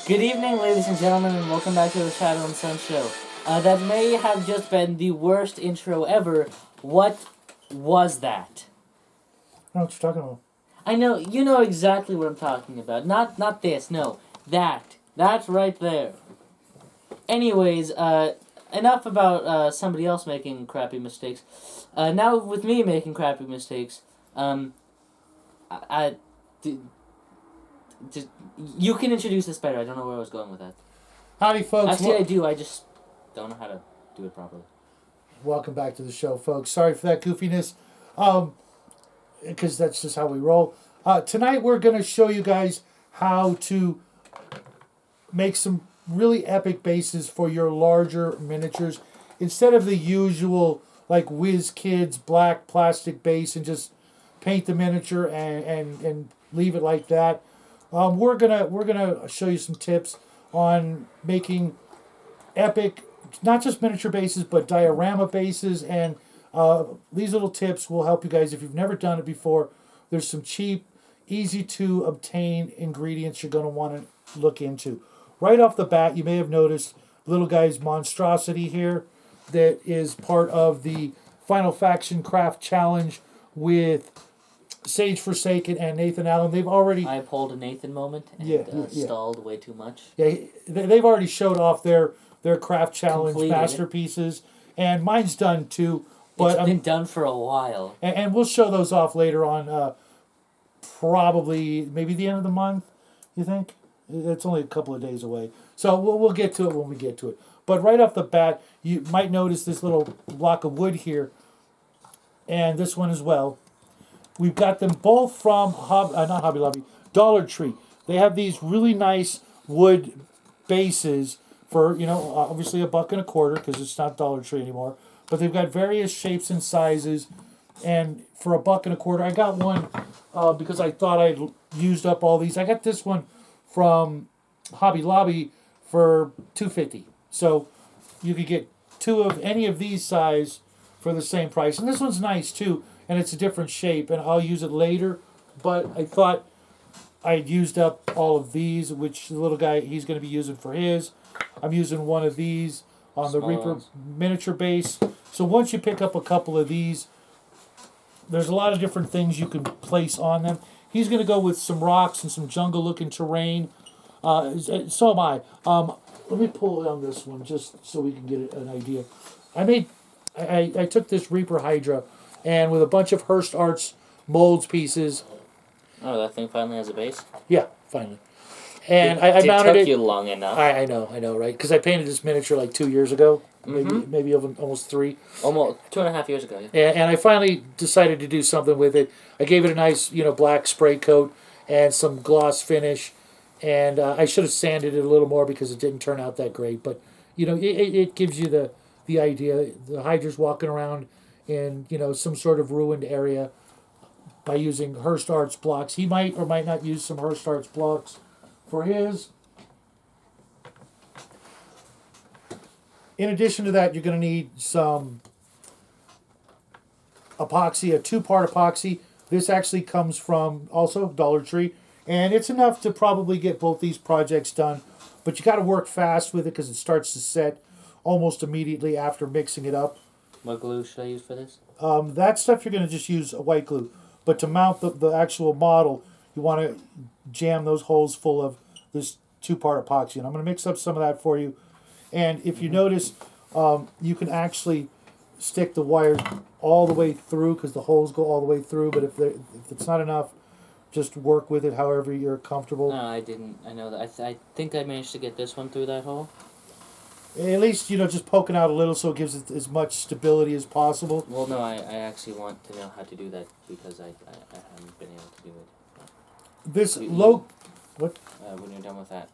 Good evening, ladies and gentlemen, and welcome back to the Shadow and Sun Show. That may have just been the worst intro ever. What was that? I know what you're talking about. I know, you know exactly what I'm talking about. Not this, no. That. That's right there. Anyways, enough about somebody else making crappy mistakes. Now with me making crappy mistakes, I just, you can introduce this better. I don't know where I was going with that. Howdy, folks. Actually, I do. I just don't know how to do it properly. Welcome back to the show, folks. Sorry for that goofiness, because that's just how we roll. Tonight, we're going to show you guys how to make some really epic bases for your larger miniatures. Instead of the usual, like, Whiz Kids black plastic base and just paint the miniature and leave it like that. We're gonna show you some tips on making epic, not just miniature bases, but diorama bases. And these little tips will help you guys if you've never done it before. There's some cheap, easy to obtain ingredients you're gonna want to look into. Right off the bat, you may have noticed little guy's monstrosity here that is part of the Final Faction Craft Challenge with Sage Forsaken and Nathan Allen. They've already... I pulled a Nathan moment and stalled way too much. Yeah, they've already showed off their craft challenge Completed. masterpieces, and mine's done too. But It's been done for a while. And we'll show those off later on. Probably maybe the end of the month. You think? It's only a couple of days away, so we'll get to it when we get to it. But right off the bat, you might notice this little block of wood here, and this one as well. We've got them both from not Hobby Lobby, Dollar Tree. They have these really nice wood bases for, obviously $1.25 because it's not Dollar Tree anymore. But they've got various shapes and sizes, and for $1.25, I got one because I thought I'd used up all these. I got this one from Hobby Lobby for $2.50. So you could get two of any of these size for the same price. And this one's nice too, and it's a different shape, and I'll use it later. But I thought I'd used up all of these, which the little guy, he's going to be using for his. I'm using one of these on the Reaper miniature base. So once you pick up a couple of these, there's a lot of different things you can place on them. He's going to go with some rocks and some jungle-looking terrain. So am I. Let me pull on this one just so we can get an idea. I took this Reaper Hydra, and with a bunch of Hearst Arts molds pieces. Oh, that thing finally has a base? Yeah, finally. And I mounted it. It took you long enough. I know, right? Because I painted this miniature like 2 years ago, maybe almost 3. Almost 2.5 years ago. Yeah. And I finally decided to do something with it. I gave it a nice, black spray coat and some gloss finish. And I should have sanded it a little more because it didn't turn out that great. But it gives you the idea. The Hydra's walking around in some sort of ruined area by using Hearst Arts blocks. He might or might not use some Hearst Arts blocks for his. In addition to that, you're going to need some epoxy, a 2-part epoxy. This actually comes from also Dollar Tree, and it's enough to probably get both these projects done. But you got to work fast with it because it starts to set almost immediately after mixing it up. What glue should I use for this? That stuff you're going to just use a white glue. But to mount the actual model, you want to jam those holes full of this 2-part epoxy. And I'm going to mix up some of that for you. And if you notice, you can actually stick the wires all the way through because the holes go all the way through. But if it's not enough, just work with it however you're comfortable. No, I didn't. I know that. I think I managed to get this one through that hole. At least, just poking out a little so it gives it as much stability as possible. Well, no, I actually want to know how to do that because I haven't been able to do it. This low... What? When you're done with that,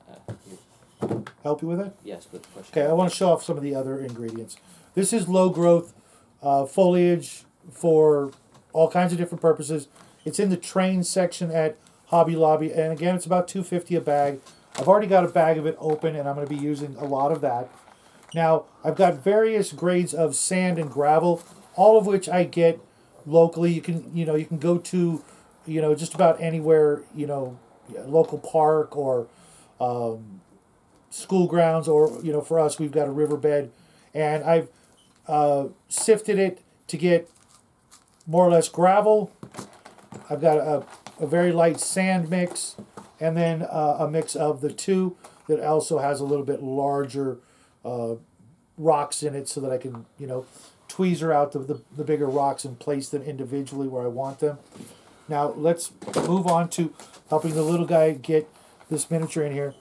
Help you with that? yes, with push. Okay, I want to show off some of the other ingredients. This is low growth foliage for all kinds of different purposes. It's in the train section at Hobby Lobby, and again, it's about $2.50 a bag. I've already got a bag of it open, and I'm going to be using a lot of that. Now, I've got various grades of sand and gravel, all of which I get locally. You can go to, just about anywhere, local park or school grounds, or for us, we've got a riverbed, and I've sifted it to get more or less gravel. I've got a very light sand mix, and then a mix of the two that also has a little bit larger rocks in it, so that I can tweezer out the bigger rocks and place them individually where I want them. Now let's move on to helping the little guy get this miniature in here.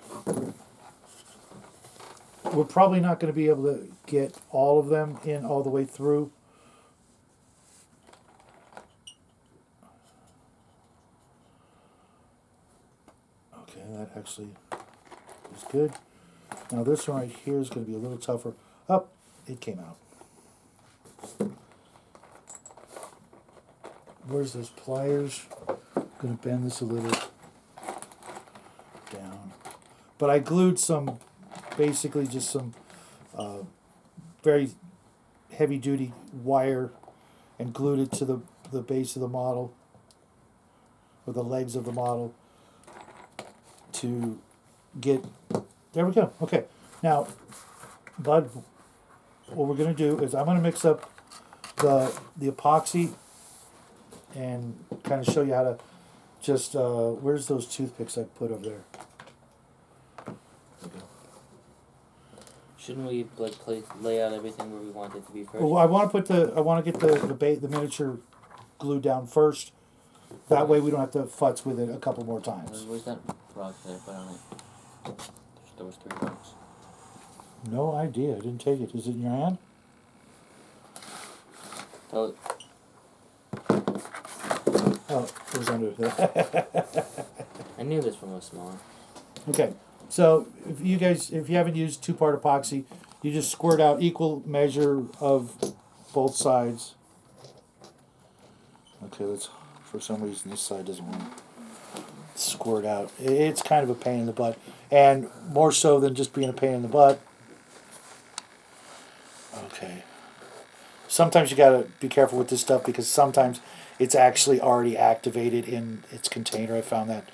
We're probably not going to be able to get all of them in all the way through. Okay, that actually is good. Now this one right here is going to be a little tougher. Oh, it came out. Where's those pliers? I'm going to bend this a little down. But I glued some, basically just some very heavy duty wire and glued it to the base of the model, or the legs of the model, to get, there we go. Okay, now, Bud, what we're going to do is I'm going to mix up the epoxy and kind of show you how to just, where's those toothpicks I put over there? There we go. Shouldn't we lay out everything where we want it to be first? Well, I want to get the miniature glued down first. That way we don't have to futz with it a couple more times. Where's that rock there? Put on it. There was 3 rocks. No idea. I didn't take it. Is it in your hand? Oh. Oh, it was under there. I knew this one was smaller. Okay, so if you haven't used 2-part epoxy, you just squirt out equal measure of both sides. Okay, for some reason this side doesn't want to squirt out. It's kind of a pain in the butt, and more so than just being a pain in the butt. Okay. Sometimes you gotta be careful with this stuff, because sometimes it's actually already activated in its container. I found that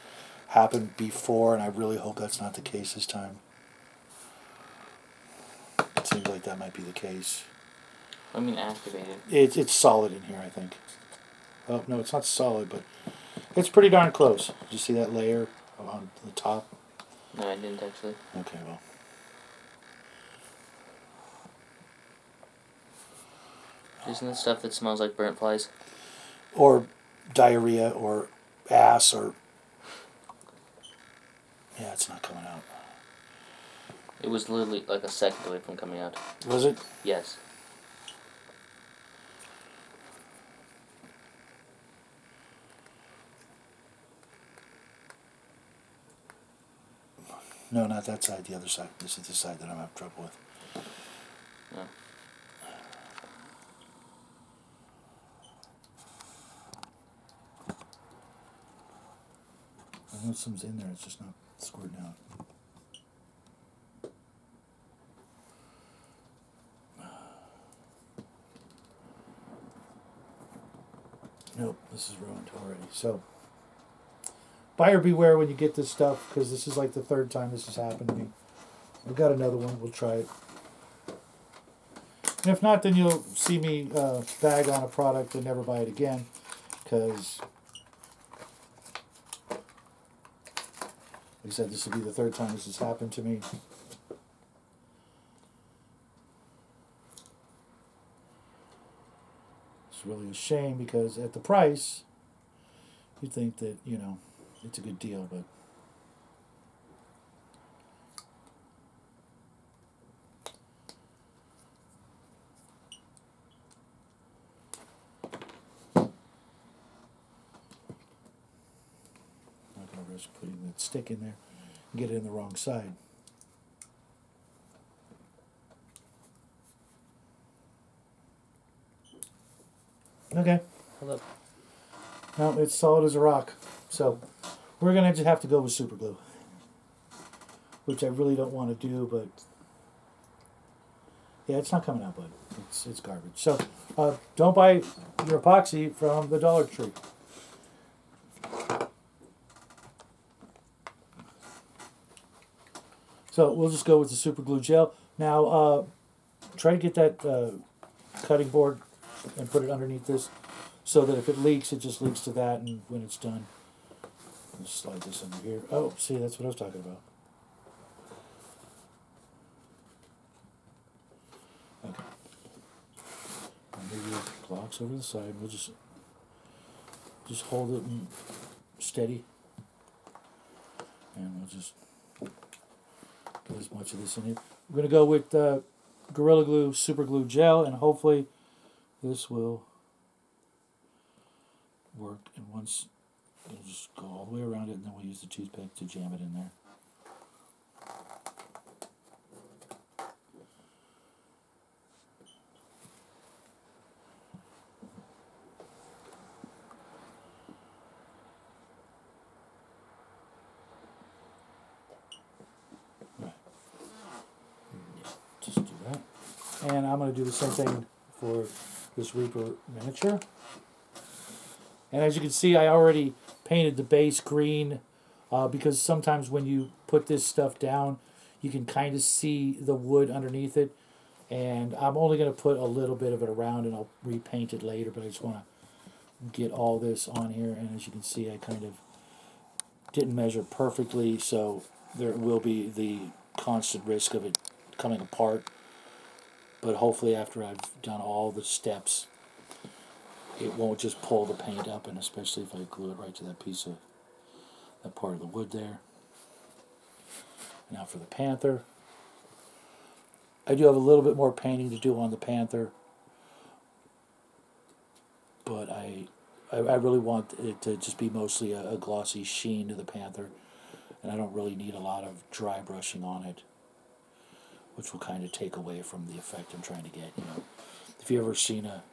happened before, and I really hope that's not the case this time. It seems like that might be the case. I mean activated. It's solid in here, I think. Oh, no, it's not solid, but it's pretty darn close. Did you see that layer on the top? No, I didn't actually. Okay, well. Isn't it stuff that smells like burnt flies? Or diarrhea, or ass, or... Yeah, it's not coming out. It was literally like a second away from coming out. Was it? Yes. No, not that side, the other side. This is the side that I'm having trouble with. No. I know some's in there, it's just not squirting out. Nope, this is ruined already. So, buyer beware when you get this stuff, because this is like the 3rd time this has happened to me. We've got another one, we'll try it. And if not, then you'll see me bag on a product and never buy it again, because... Like I said, this will be the 3rd time this has happened to me. It's really a shame, because at the price, you'd think that, it's a good deal, but... Risk putting that stick in there and get it in the wrong side. Okay. Hello. No, it's solid as a rock. So we're gonna just have to go with super glue, which I really don't want to do, but yeah, it's not coming out, bud. It's garbage. So don't buy your epoxy from the Dollar Tree. So we'll just go with the super glue gel. Now, try to get that cutting board and put it underneath this so that if it leaks, it just leaks to that, and when it's done, let's slide this under here. Oh, see, that's what I was talking about. Okay. And maybe the blocks over the side. We'll just hold it steady, and we'll just get as much of this in here. We're going to go with Gorilla Glue Super Glue Gel, and hopefully this will work. And once, we'll just go all the way around it, and then we'll use the toothpick to jam it in there. Just do that. And I'm going to do the same thing for this Reaper miniature. And as you can see, I already painted the base green because sometimes when you put this stuff down, you can kind of see the wood underneath it. And I'm only going to put a little bit of it around, and I'll repaint it later, but I just want to get all this on here. And as you can see, I kind of didn't measure perfectly, so there will be the constant risk of it coming apart. But hopefully after I've done all the steps, it won't just pull the paint up, and especially if I glue it right to that piece of, that part of the wood there. Now for the Panther. I do have a little bit more painting to do on the Panther, but I really want it to just be mostly a glossy sheen to the Panther, and I don't really need a lot of dry brushing on it, which will kind of take away from the effect I'm trying to get. You know, if you've ever seen a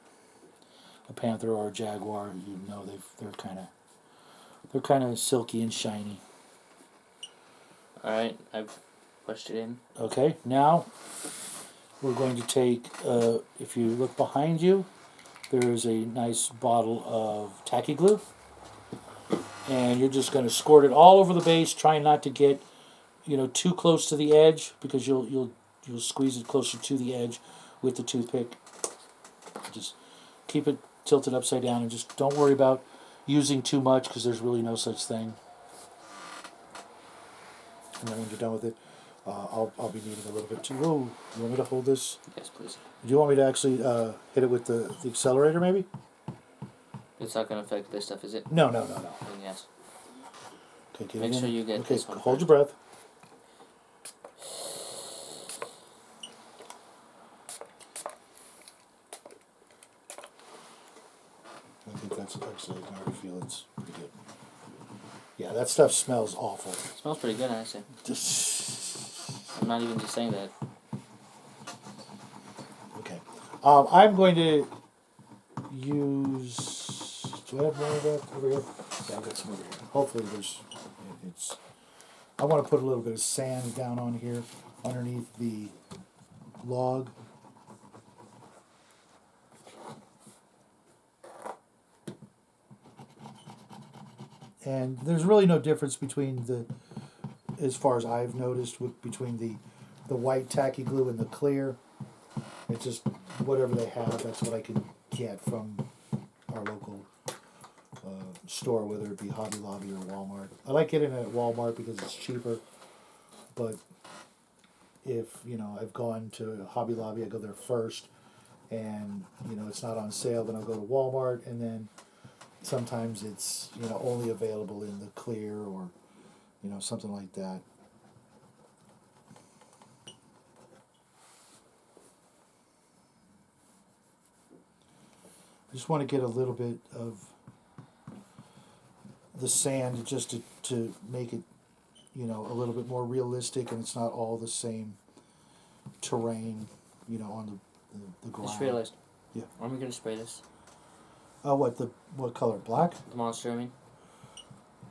Panther or a Jaguar, you know they're kind of silky and shiny. All right, I've pushed it in. Okay, now we're going to take. If you look behind you, there is a nice bottle of tacky glue, and you're just going to squirt it all over the base, trying not to get, you know, too close to the edge, because you'll squeeze it closer to the edge with the toothpick. Just keep it tilted upside down, and just don't worry about using too much, because there's really no such thing. And then when you're done with it, I'll be needing a little bit too. Oh, you want me to hold this? Yes, please. Do you want me to actually hit it with the accelerator, maybe? It's not going to affect this stuff, is it? No. Then yes. Okay, get Make it in. sure you get okay, this one hold first. your breath. I think that's actually, I already feel it's pretty good. Yeah, that stuff smells awful. It smells pretty good, actually. I'm not even just saying that. Okay. I'm going to use... Do I have more of that over here? Yeah, I've got some over here. Hopefully there's... It's... I want to put a little bit of sand down on here underneath the log. And there's really no difference between the, as far as I've noticed, between the white tacky glue and the clear. It's just whatever they have, that's what I can get from our local store, whether it be Hobby Lobby or Walmart. I like getting it at Walmart because it's cheaper, but if, you know, I've gone to Hobby Lobby, I go there first, and, you know, it's not on sale, then I'll go to Walmart, and then sometimes it's, you know, only available in the clear, or, you know, something like that. I just want to get a little bit of the sand just to make it, you know, a little bit more realistic, and it's not all the same terrain, you know, on the ground. I just realized. Yeah. Are we going to spray this? What color? Black? The monster, I mean.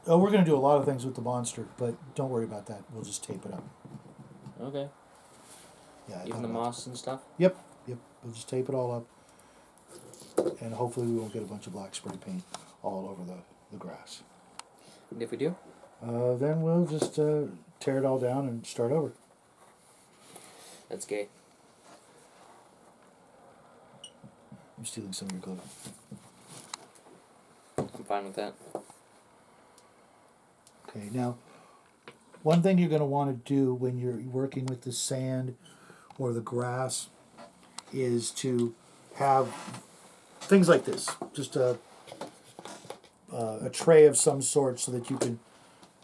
Oh, we're going to do a lot of things with the monster, but don't worry about that. We'll just tape it up. Okay. Yeah. Even the moss and stuff? Yep. We'll just tape it all up, and hopefully we won't get a bunch of black spray paint all over the grass. And if we do? Then we'll just tear it all down and start over. That's gay. I'm stealing some of your glue. I'm fine with that. Okay, now, one thing you're going to want to do when you're working with the sand or the grass is to have things like this. Just a tray of some sort so that you can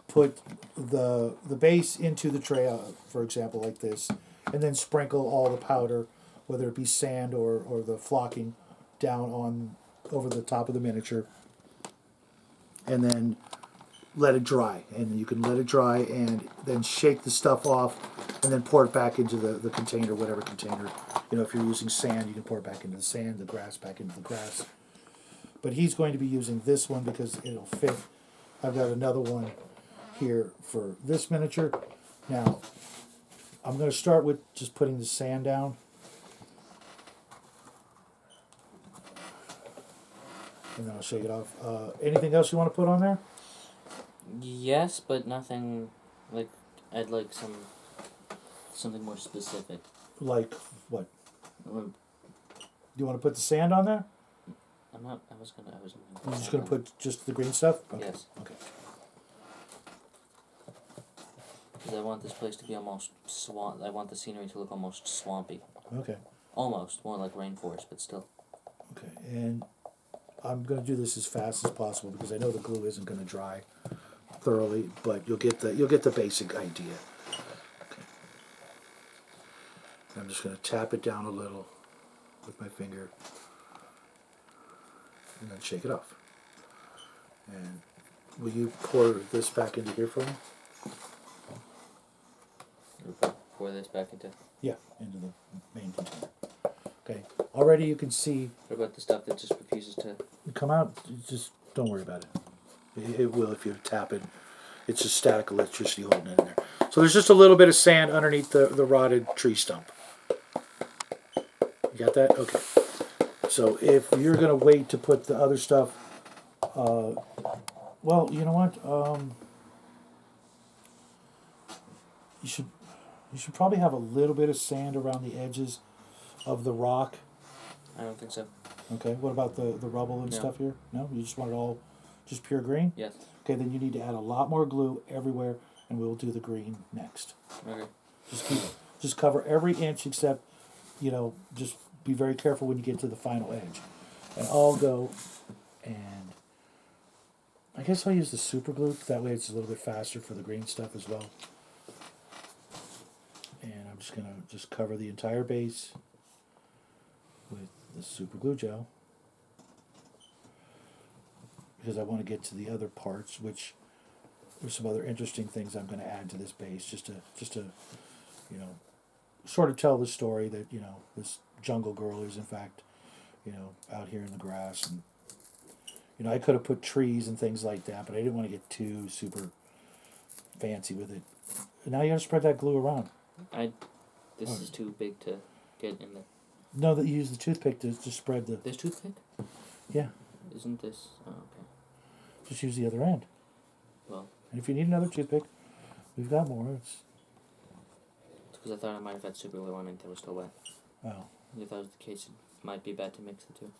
put the base into the tray, for example, like this, and then sprinkle all the powder, whether it be sand or the flocking, down on over the top of the miniature, and then let it dry. And you can let it dry and then shake the stuff off and then pour it back into the container, whatever container. You know, if you're using sand, you can pour it back into the sand, the grass back into the grass. But he's going to be using this one because it'll fit. I've got another one here for this miniature. Now, I'm going to start with just putting the sand down. And then I'll shake it off. Anything else you want to put on there? Yes, but nothing like I'd like something more specific. Like what? Or, Do you want to put the sand on there? I'm not. I was gonna. You're just going to put just the green stuff? Okay. Yes. Okay. Because I want this place to be almost swamp. I want the scenery to look almost swampy. Okay. Almost more like rainforest, but still. Okay. And I'm going to do this as fast as possible because I know the glue isn't going to dry thoroughly, but you'll get the basic idea. Okay. I'm just going to tap it down a little with my finger and then shake it off. And will you pour this back into here for me? Pour this back into. Yeah, into the main container. Okay. Already you can see What about the stuff that just refuses to? come out. Just don't worry about it. It will if you tap it. It's just static electricity holding it in there. So there's just a little bit of sand underneath the rotted tree stump. You got that? Okay. So if you're going to wait to put the other stuff, well, you know what? You should probably have a little bit of sand around the edges of the rock. I don't think so. Okay. What about the rubble and stuff here? No? You just want it all just pure green? Yes. Okay, then you need to add a lot more glue everywhere, and we'll do the green next. Okay. Just cover every inch except, just be very careful when you get to the final edge. And I'll go, and I guess I'll use the super glue. That way it's a little bit faster for the green stuff as well. And I'm just going to just cover the entire base with the super glue gel. Because I want to get to the other parts, which there's some other interesting things I'm going to add to this base, just to sort of tell the story that this jungle girl is in fact out here in the grass, and I could have put trees and things like that, but I didn't want to get too super fancy with it. And now you got to spread that glue around. This is too big to get in there. No, that you use the toothpick to spread the. This toothpick? Yeah. Isn't this? Oh, okay. Just use the other end. Well. And if you need another toothpick, we've got more. It's because I thought I might have had super glue on it that was still wet. Oh. If that was the case, it might be bad to mix the two.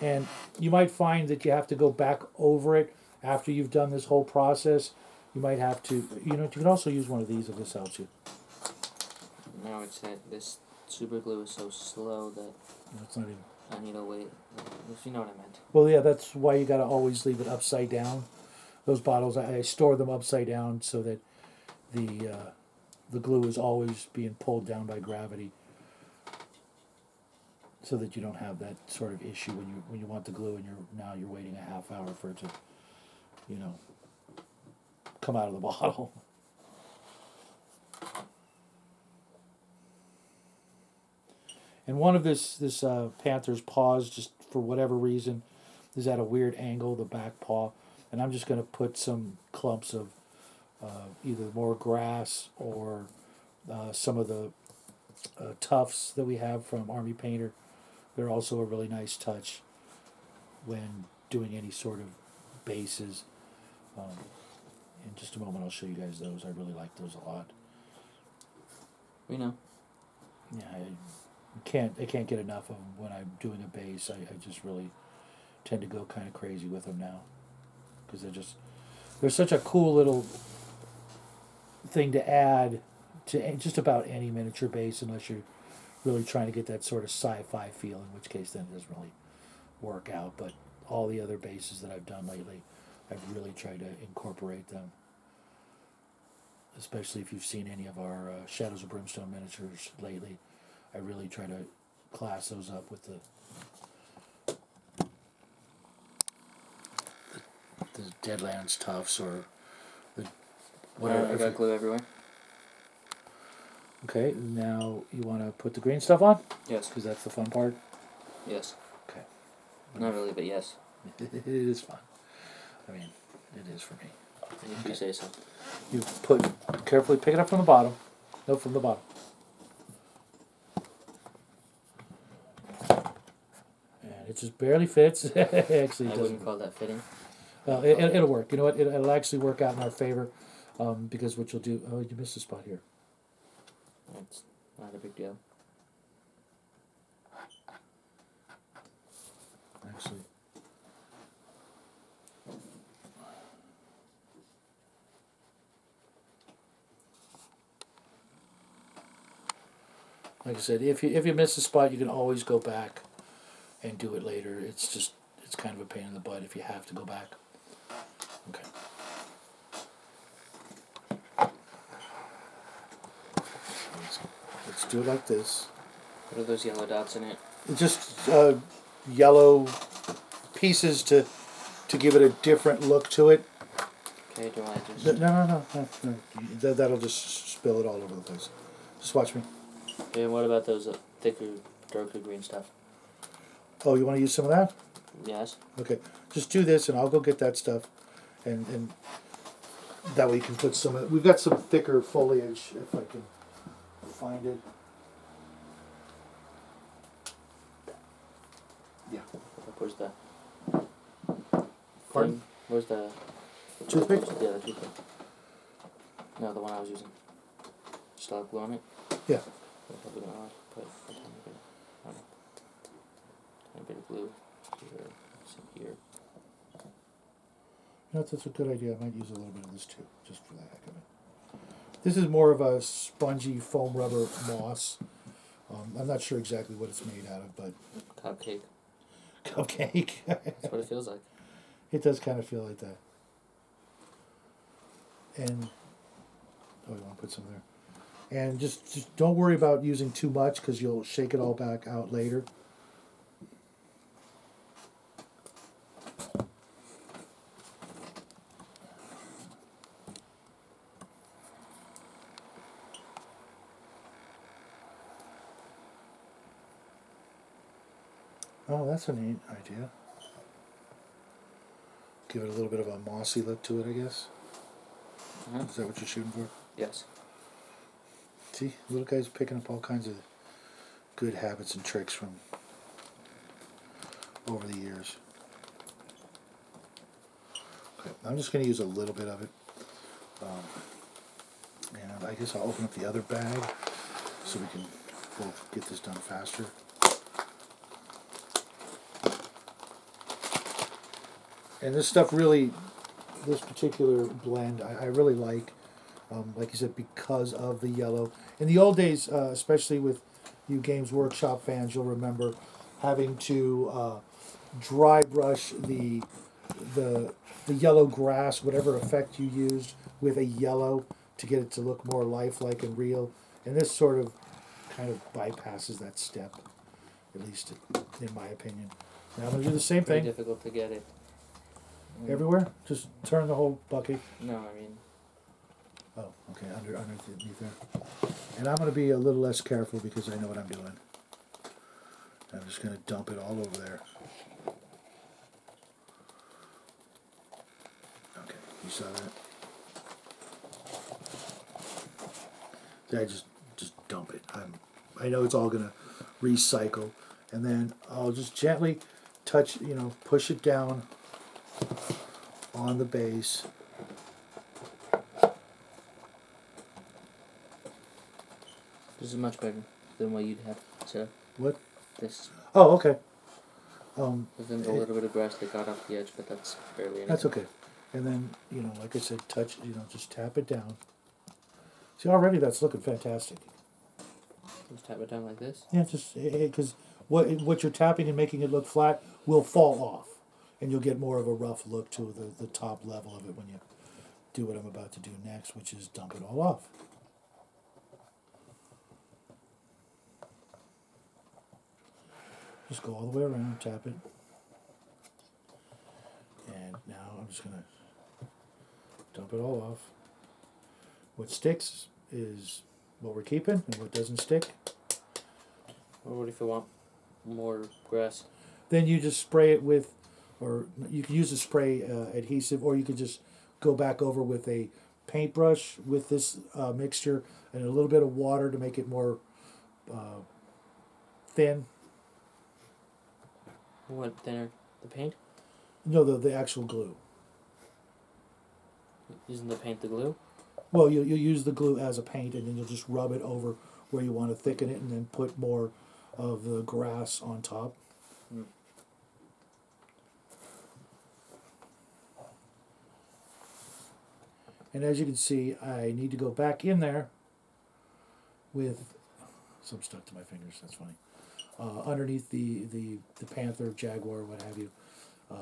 And you might find that you have to go back over it after you've done this whole process. You might have to, you can also use one of these if this helps you. Now it's that this super glue is so slow that That's not even. I need to wait. If you know what I meant. Well, yeah, that's why you got to always leave it upside down. Those bottles, I store them upside down so that the glue is always being pulled down by gravity, so that you don't have that sort of issue when you want the glue and you're waiting a half hour for it to, come out of the bottle. And one of this panther's paws, just for whatever reason, is at a weird angle, the back paw. And I'm just going to put some clumps of either more grass or some of the tufts that we have from Army Painter. They're also a really nice touch when doing any sort of bases. in just a moment I'll show you guys those. I really like those a lot. We know. Yeah, I can't get enough of them when I'm doing a base. I just really tend to go kind of crazy with them now because they're such a cool little thing to add to just about any miniature base, unless you're really trying to get that sort of sci-fi feel, in which case then it doesn't really work out. But all the other bases that I've done lately, I've really tried to incorporate them, especially if you've seen any of our Shadows of Brimstone miniatures lately. I really try to class those up with the Deadlands Toughs or the whatever. I got glue everywhere. Okay, now you want to put the green stuff on? Yes. Because that's the fun part? Yes. Okay. Not really, but yes. It is fun. I mean, it is for me. If you say so. You carefully pick it up from the bottom. No, from the bottom. And it just barely fits. Actually, I wouldn't call that fitting. it'll work. You know what? It'll actually work out in our favor because what you'll do... Oh, you missed a spot here. It's not a big deal. Actually... Like I said, if you miss a spot, you can always go back and do it later. It's kind of a pain in the butt if you have to go back. Okay. Let's do it like this. What are those yellow dots in it? It's just yellow pieces to give it a different look to it. Okay, do I just... No. That'll just spill it all over the place. Just watch me. And what about those thicker, darker green stuff? Oh, you want to use some of that? Yes. Okay. Just do this, and I'll go get that stuff, and that way you can put some. We've got some thicker foliage if I can find it. Yeah. Where's the... Pardon? Where's the... Toothpick? Yeah, the toothpick. No, the one I was using. Still have glue on it? Yeah. I'm probably gonna put a tiny bit, I don't know, tiny bit of glue here, some here. You know, that's a good idea. I might use a little bit of this too, just for the heck of it. This is more of a spongy foam rubber moss. I'm not sure exactly what it's made out of, but... Cupcake. Cupcake. That's what it feels like. It does kind of feel like that. And... Oh, you want to put some there? And just don't worry about using too much because you'll shake it all back out later. Oh, that's a neat idea. Give it a little bit of a mossy look to it, I guess. Uh-huh. Is that what you're shooting for? Yes. See, little guy's picking up all kinds of good habits and tricks from over the years. Okay, I'm just going to use a little bit of it. And I guess I'll open up the other bag so we can both get this done faster. And this stuff really, this particular blend, I really like you said, because of the yellow. In the old days, especially with you Games Workshop fans, you'll remember having to dry brush the yellow grass, whatever effect you used, with a yellow to get it to look more lifelike and real. And this sort of kind of bypasses that step, at least in my opinion. Now I'm going to do the same Pretty thing. difficult to get it. Everywhere? Just turn the whole bucket. No, I mean... Oh, okay, underneath there. And I'm going to be a little less careful because I know what I'm doing. I'm just going to dump it all over there. Okay, you saw that? I just dump it. I know it's all going to recycle. And then I'll just gently touch, push it down on the base. This is much better than what you'd have to. What? This. Oh, okay. There's a little bit of grass that got off the edge, but that's barely anything. That's okay. And then, like I said, just tap it down. See, already that's looking fantastic. Just tap it down like this? Yeah, just, because what you're tapping and making it look flat will fall off. And you'll get more of a rough look to the top level of it when you do what I'm about to do next, which is dump it all off. Just go all the way around, tap it. And now I'm just going to dump it all off. What sticks is what we're keeping, and what doesn't stick. Or what if you want more grass? Then you just spray it with, or you can use a spray adhesive, or you can just go back over with a paintbrush with this mixture and a little bit of water to make it more thin. What, thinner? The paint? No, the actual glue. Isn't the paint the glue? Well, you'll use the glue as a paint, and then you'll just rub it over where you want to thicken it, and then put more of the grass on top. Mm. And as you can see, I need to go back in there with some stuck to my fingers. That's funny. Underneath the panther, jaguar, what have you,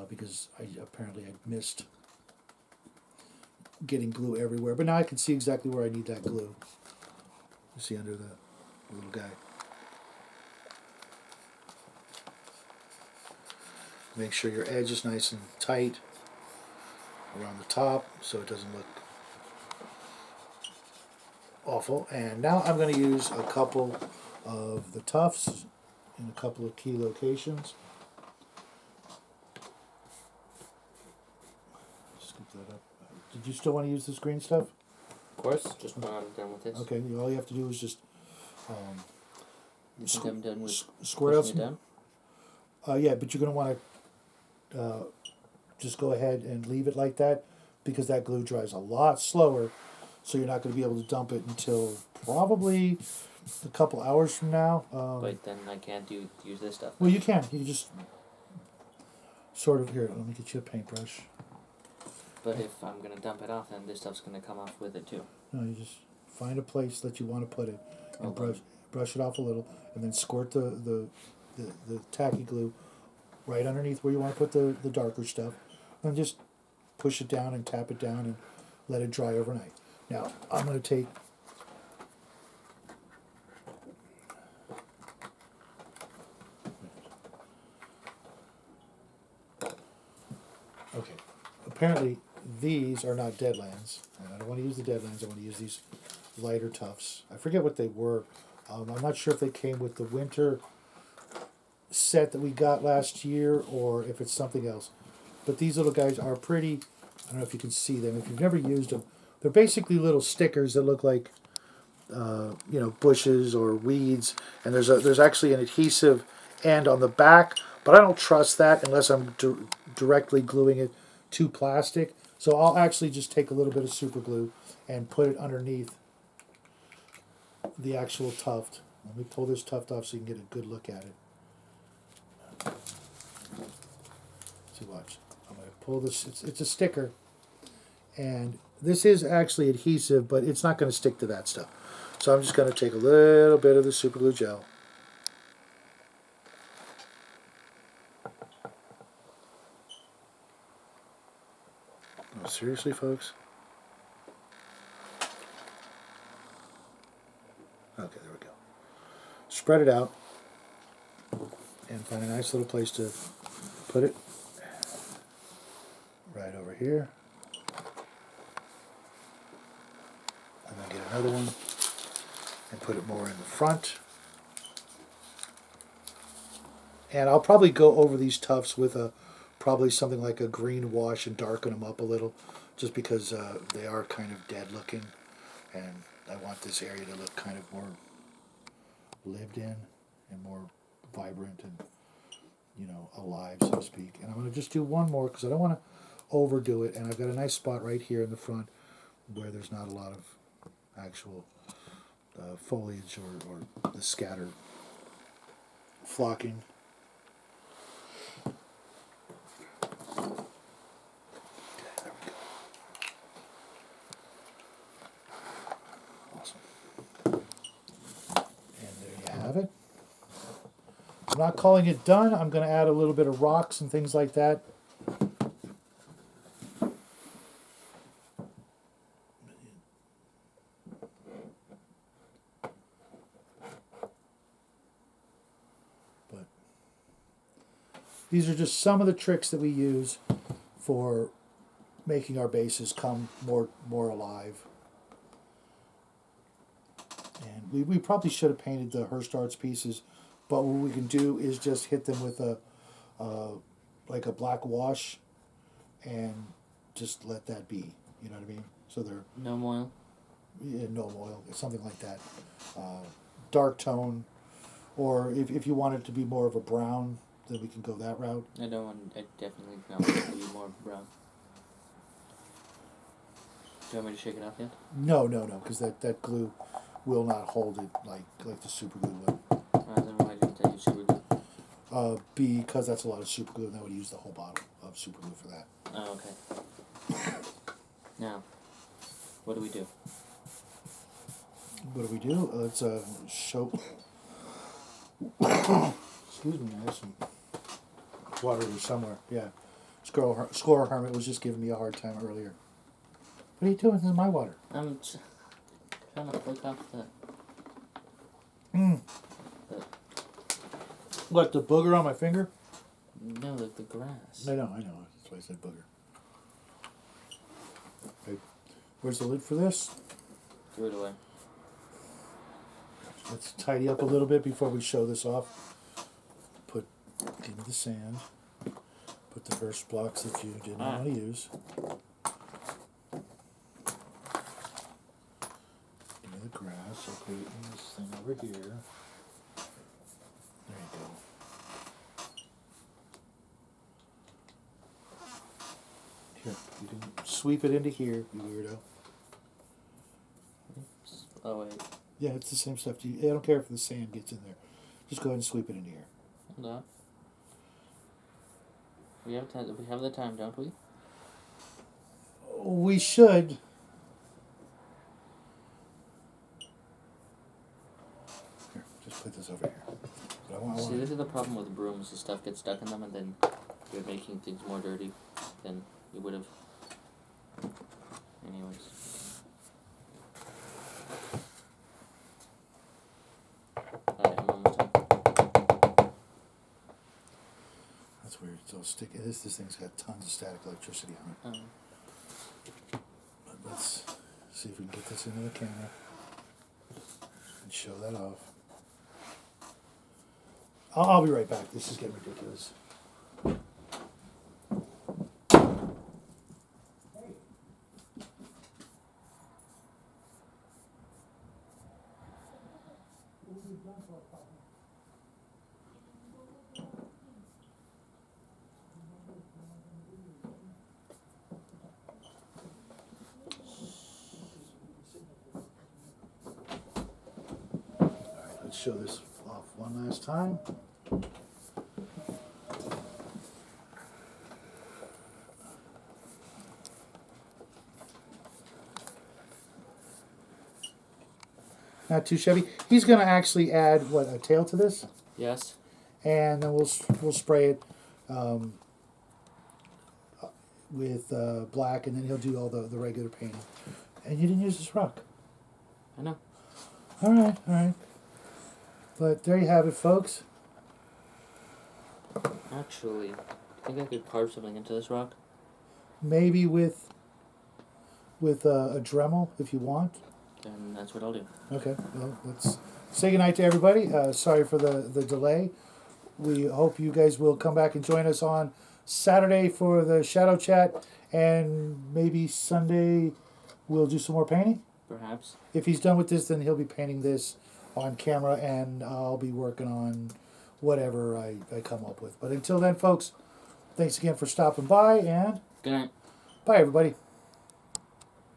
because I apparently missed getting glue everywhere. But now I can see exactly where I need that glue. You see under the little guy. Make sure your edge is nice and tight around the top so it doesn't look awful. And now I'm going to use a couple of the tufts in a couple of key locations. Scoop that up. Did you still want to use this green stuff? Of course, just when I'm done with this. Okay, all you have to do is just You think I'm done with squirt out pushing it some. down? Yeah, but you're going to want to just go ahead and leave it like that, because that glue dries a lot slower, so you're not going to be able to dump it until probably a couple hours from now. But then I can't use this stuff. Well, you can. You just sort of, here, let me get you a paintbrush. But if I'm going to dump it off, then this stuff's going to come off with it too. No, you just find a place that you want to put it and Okay. brush it off a little, and then squirt the tacky glue right underneath where you want to put the darker stuff, and just push it down and tap it down and let it dry overnight. Now, I'm going to take okay, apparently these are not deadlands, and I don't want to use the deadlands. I want to use these lighter tufts. I forget what they were. I'm not sure if they came with the winter set that we got last year or if it's something else. But these little guys are pretty. I don't know if you can see them. If you've never used them, they're basically little stickers that look like bushes or weeds. And there's actually an adhesive end on the back, but I don't trust that unless I'm directly gluing it to plastic. So I'll actually just take a little bit of super glue and put it underneath the actual tuft. Let me pull this tuft off so you can get a good look at it. See, watch. I'm going to pull this. It's a sticker, and this is actually adhesive, but it's not going to stick to that stuff. So I'm just going to take a little bit of the super glue gel. No, seriously, folks? Okay, there we go. Spread it out and find a nice little place to put it. Right over here. And then get another one and put it more in the front. And I'll probably go over these tufts with probably something like a green wash and darken them up a little, just because they are kind of dead looking, and I want this area to look kind of more lived in and more vibrant and alive, so to speak. And I'm going to just do one more because I don't want to overdo it, and I've got a nice spot right here in the front where there's not a lot of actual foliage or the scattered flocking. Have it. I'm not calling it done. I'm going to add a little bit of rocks and things like that. But these are just some of the tricks that we use for making our bases come more alive. And we probably should have painted the Hearst Arts pieces, but what we can do is just hit them with a like a black wash and just let that be. You know what I mean? So they're no oil. Yeah, no oil, something like that. Dark tone, or if you want it to be more of a brown, then we can go that route. I definitely don't want it to be more brown. Do you want me to shake it off yet? No, because that glue will not hold it like the super glue would. Then why didn't I use super glue? Because that's a lot of super glue, and I would use the whole bottle of super glue for that. Oh, okay. Now, what do we do? What do? Let's show. Excuse me, I have some water here somewhere. Yeah, Squirrel Hermit was just giving me a hard time earlier. What are you doing? This is my water. I'm trying to flick off the... What, the booger on my finger? No, like the grass. I know. That's why I said booger. Okay. Where's the lid for this? Threw it away. Let's tidy up a little bit before we show this off. Give me the sand. Put the Hearst blocks that you didn't want to use. Give me the grass. I'll put this thing over here. There you go. Here, you can sweep it into here, you weirdo. Oops. Oh, wait. Yeah, it's the same stuff. I don't care if the sand gets in there. Just go ahead and sweep it into here. Hold on. We have the time, don't we? We should. Here, just put this over here. But See, this is the problem with brooms. The stuff gets stuck in them, and then you're making things more dirty than you would have. Anyways. Alright, I'm almost done. That's weird. It's all sticky. This thing's got tons of static electricity on it. But let's see if we can get this into the camera and show that off. I'll be right back. This is getting ridiculous. Let's show this off one last time. Not too shabby. He's going to actually add a tail to this, Yes. and then we'll spray it with black, and then he'll do all the regular painting. And you didn't use this rock. I know. All right. But there you have it, folks. Actually, I think I could carve something into this rock. Maybe with a Dremel if you want. Then that's what I'll do. Okay, well, let's say goodnight to everybody. Sorry for the delay. We hope you guys will come back and join us on Saturday for the Shadow Chat, and maybe Sunday we'll do some more painting. Perhaps. If he's done with this, then he'll be painting this on camera, and I'll be working on whatever I come up with. But until then, folks, thanks again for stopping by, and Good night. bye, everybody.